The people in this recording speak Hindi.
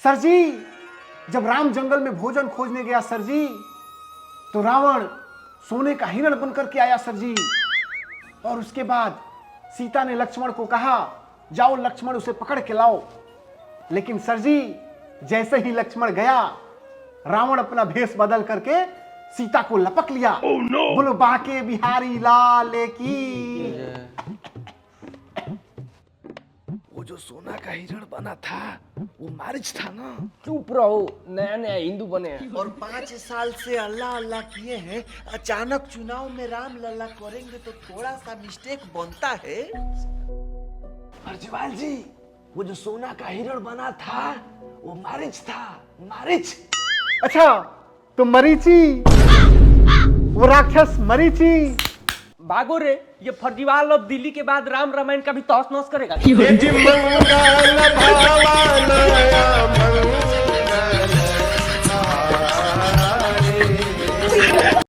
सर जी, जब राम जंगल में भोजन खोजने गया सर जी, तो रावण सोने का हिरण बनकर के आया सर जी। और उसके बाद सीता ने लक्ष्मण को कहा, जाओ लक्ष्मण उसे पकड़ के लाओ। लेकिन सर जी, जैसे ही लक्ष्मण गया, रावण अपना भेष बदल करके सीता को लपक लिया। बोलो बाके बिहारी लाल की। वो जो सोना का हिरण बना था वो मारिच था ना। चुप रहो, नया नया हिंदू बने हैं। और 5 साल से अल्लाह अल्लाह किए हैं, अचानक चुनाव में राम लल्ला करेंगे तो थोड़ा सा मिस्टेक बनता है। अर्जुवाल जी, वो जो सोना का हिरण बना था वो मारिच था, मारिच। अच्छा, तो मरीची, वो राक्षस मरीची। भागो रे, ये फर्जीवाल अब दिल्ली के बाद राम रामायण का भी तहस नहस करेगा। मंगल भवन